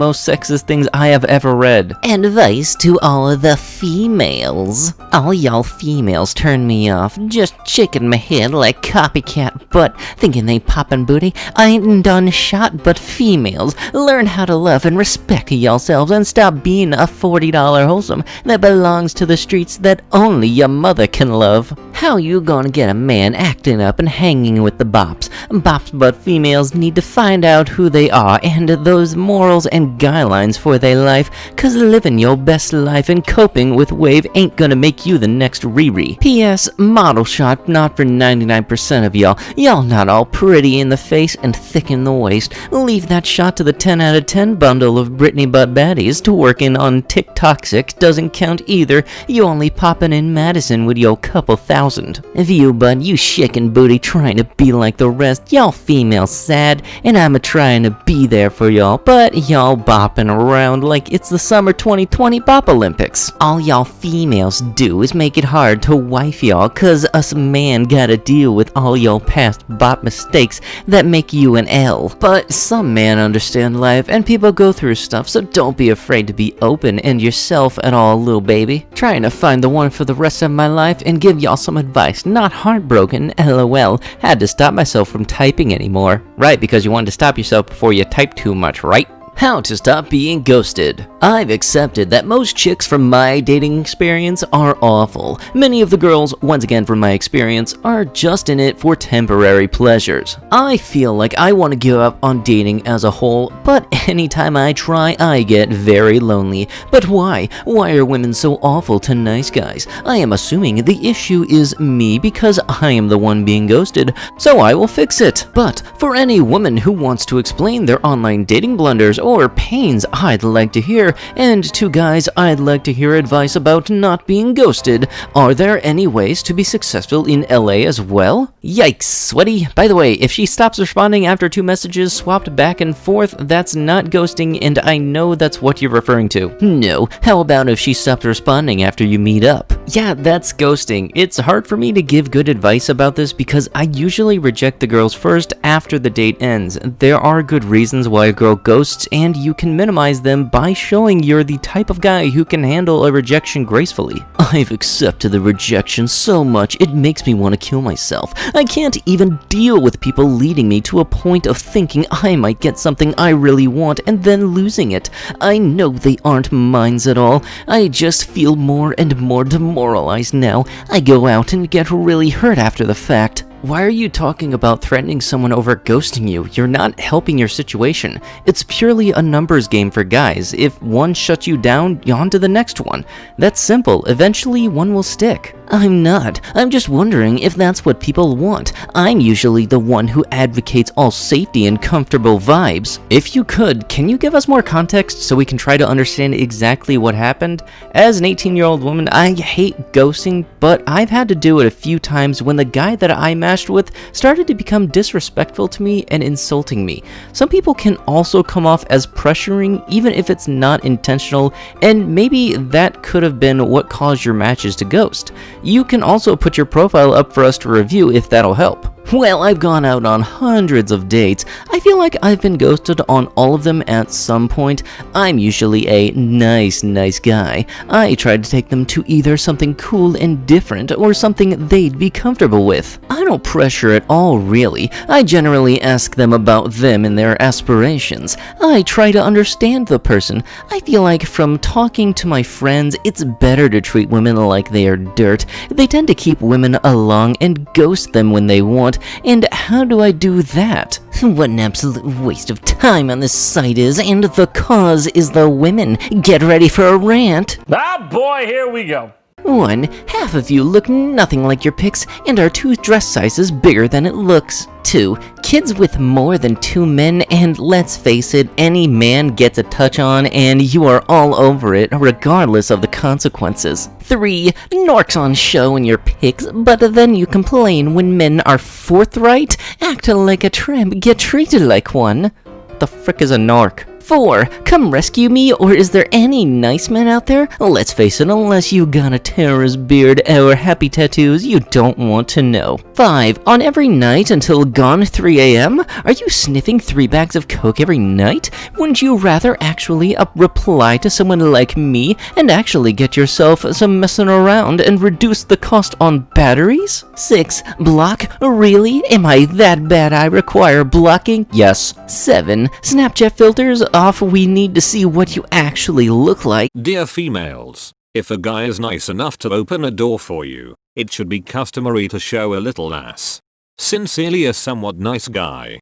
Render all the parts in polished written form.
most sexist things I have ever read. Advice to all of the females. All y'all females turn me off, just shaking my head like copycat butt, thinking they poppin' booty. I ain't done shot, but females, learn how to love and respect yourselves and stop being a $40 wholesome that belongs to the streets that only your mother can love. How you gonna get a man acting up and hanging with the bops? Bops but females need to find out who they are and those morals and guidelines for their life, cause living your best life and coping with wave ain't gonna make you the next Riri. P.S. Model shot not for 99% of y'all. Y'all not all pretty in the face and thick in the waist. Leave that shot to the 10 out of 10 bundle of Britney butt baddies to working on TikToxic doesn't count either. You only poppin' in Madison with your couple thousand. If you bud, you shaking booty trying to be like the rest, y'all females sad, and I'm trying to be there for y'all, but y'all bopping around like it's the summer 2020 Bop Olympics. All y'all females do is make it hard to wife y'all, cause us man gotta deal with all y'all past bop mistakes that make you an L. But some men understand life and people go through stuff, so don't be afraid to be open and yourself at all, little baby. Trying to find the one for the rest of my life and give y'all some advice, not heartbroken, lol. Had to stop myself from typing anymore. Right, because you wanted to stop yourself before you type too much, right? How to stop being ghosted. I've accepted that most chicks from my dating experience are awful. Many of the girls, once again from my experience, are just in it for temporary pleasures. I feel like I want to give up on dating as a whole, but anytime I try, I get very lonely. But why? Why are women so awful to nice guys? I am assuming the issue is me because I am the one being ghosted, so I will fix it. But for any woman who wants to explain their online dating blunders or pains, I'd like to hear, and to guys, I'd like to hear advice about not being ghosted. Are there any ways to be successful in LA as well? Yikes, sweaty. By the way, if she stops responding after 2 messages swapped back and forth, that's not ghosting, and I know that's what you're referring to. No, how about if she stopped responding after you meet up? Yeah, that's ghosting. It's hard for me to give good advice about this because I usually reject the girls first after the date ends. There are good reasons why a girl ghosts, and you can minimize them by showing you're the type of guy who can handle a rejection gracefully. I've accepted the rejection so much it makes me want to kill myself. I can't even deal with people leading me to a point of thinking I might get something I really want and then losing it. I know they aren't mine at all. I just feel more and more demoralized now. I go out and get really hurt after the fact. Why are you talking about threatening someone over ghosting you? You're not helping your situation. It's purely a numbers game for guys. If one shuts you down, you're on to the next one. That's simple. Eventually, one will stick. I'm not. I'm just wondering if that's what people want. I'm usually the one who advocates all safety and comfortable vibes. If you could, can you give us more context so we can try to understand exactly what happened? As an 18-year-old woman, I hate ghosting, but I've had to do it a few times when the guy that I matched with started to become disrespectful to me and insulting me. Some people can also come off as pressuring, even if it's not intentional, and maybe that could have been what caused your matches to ghost. You can also put your profile up for us to review if that'll help. Well, I've gone out on hundreds of dates. I feel like I've been ghosted on all of them at some point. I'm usually a nice guy. I try to take them to either something cool and different or something they'd be comfortable with. I don't pressure at all, really. I generally ask them about them and their aspirations. I try to understand the person. I feel like from talking to my friends, it's better to treat women like they are dirt. They tend to keep women along and ghost them when they want. And how do I do that? What an absolute waste of time on this site is, and the cause is the women. Get ready for a rant. Ah boy, here we go. 1. Half of you look nothing like your pics and are 2 dress sizes bigger than it looks. 2. Kids with more than 2 men, and let's face it, any man gets a touch on and you are all over it regardless of the consequences. 3. Norks on show in your pics, but then you complain when men are forthright? Act like a tramp, get treated like one. What the frick is a nork? 4. Come rescue me, or is there any nice men out there? Let's face it, unless you got a terrorist beard or happy tattoos, you don't want to know. 5. On every night until gone 3 a.m., are you sniffing 3 bags of coke every night? Wouldn't you rather actually reply to someone like me and actually get yourself some messing around and reduce the cost on batteries? 6. Block? Really? Am I that bad I require blocking? Yes. 7. Snapchat filters off, we need to see what you actually look like. Dear females, if a guy is nice enough to open a door for you, it should be customary to show a little ass. Sincerely, a somewhat nice guy.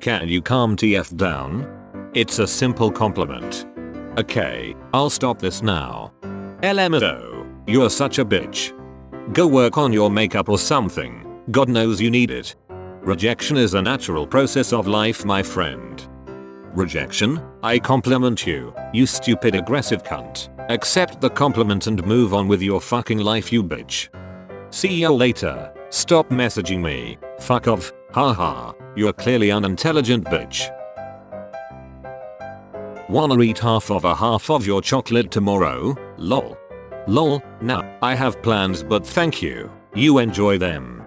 Can you calm TF down? It's a simple compliment. Okay, I'll stop this now. LMAO, you're such a bitch. Go work on your makeup or something. God knows you need it. Rejection is a natural process of life, my friend. Rejection? I compliment you, you stupid aggressive cunt. Accept the compliment and move on with your fucking life, you bitch. See you later. Stop messaging me. Fuck off. Haha. You're clearly unintelligent bitch. Wanna eat half of your chocolate tomorrow? Lol. Lol. Nah, I have plans, but thank you. You enjoy them.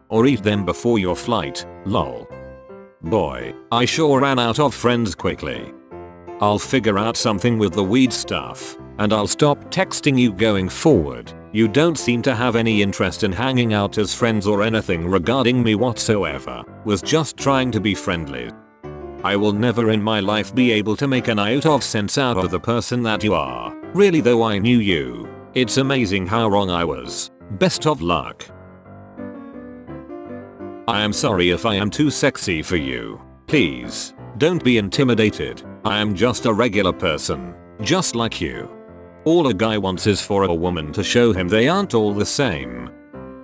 Or eat them before your flight. Lol. Boy, I sure ran out of friends quickly. I'll figure out something with the weed stuff, and I'll stop texting you going forward. You don't seem to have any interest in hanging out as friends or anything regarding me whatsoever. Was just trying to be friendly. I will never in my life be able to make an iota of sense out of the person that you are. Really though, I knew you. It's amazing how wrong I was. Best of luck. I am sorry if I am too sexy for you. Please, don't be intimidated. I am just a regular person, just like you. All a guy wants is for a woman to show him they aren't all the same.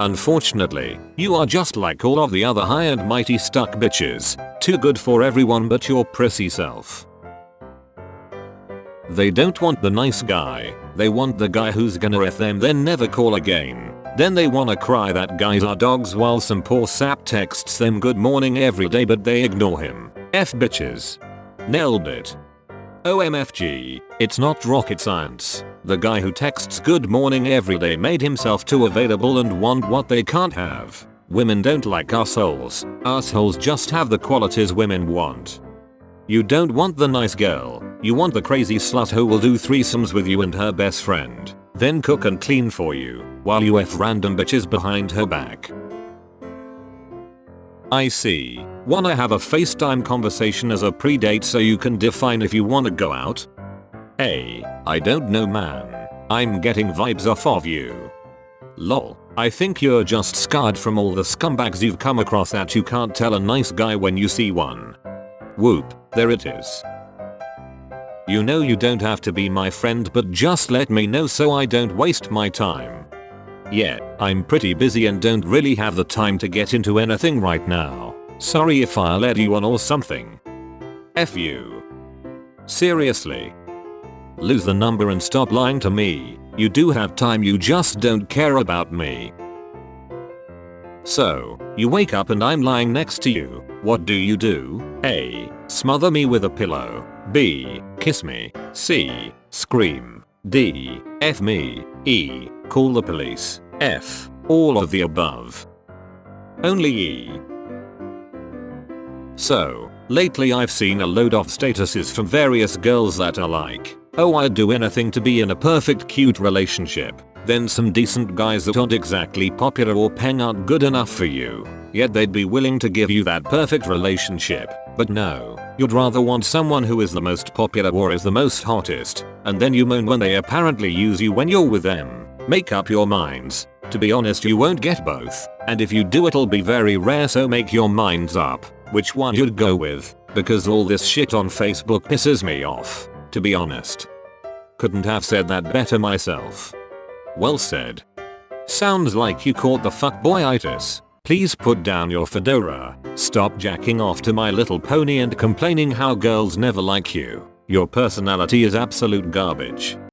Unfortunately, you are just like all of the other high and mighty stuck bitches, too good for everyone but your prissy self. They don't want the nice guy, they want the guy who's gonna F them then never call again. Then they wanna cry that guys are dogs while some poor sap texts them good morning every day but they ignore him. F bitches. Nailed it. OMFG, it's not rocket science. The guy who texts good morning every day made himself too available and want what they can't have. Women don't like assholes. Assholes just have the qualities women want. You don't want the nice girl. You want the crazy slut who will do threesomes with you and her best friend. Then cook and clean for you, while you F random bitches behind her back. I see. Wanna have a FaceTime conversation as a pre-date so you can define if you wanna go out? Hey, I don't know man. I'm getting vibes off of you. Lol. I think you're just scarred from all the scumbags you've come across that you can't tell a nice guy when you see one. Whoop, there it is. You know you don't have to be my friend, but just let me know so I don't waste my time. Yeah, I'm pretty busy and don't really have the time to get into anything right now. Sorry if I led you on or something. F you. Seriously. Lose the number and stop lying to me. You do have time, you just don't care about me. So, you wake up and I'm lying next to you. What do? A. Smother me with a pillow. B. Kiss me. C. Scream. D. F me. E. Call the police. F. All of the above. Only E. So, lately I've seen a load of statuses from various girls that are like, oh, I'd do anything to be in a perfect cute relationship. Then some decent guys that aren't exactly popular or paying out good enough for you. Yet they'd be willing to give you that perfect relationship. But no, you'd rather want someone who is the most popular or is the most hottest. And then you moan when they apparently use you when you're with them. Make up your minds. To be honest, you won't get both. And if you do, it'll be very rare, so make your minds up which one you'd go with. Because all this shit on Facebook pisses me off, to be honest. Couldn't have said that better myself. Well said. Sounds like you caught the fuckboyitis. Please put down your fedora. Stop jacking off to My Little Pony and complaining how girls never like you. Your personality is absolute garbage.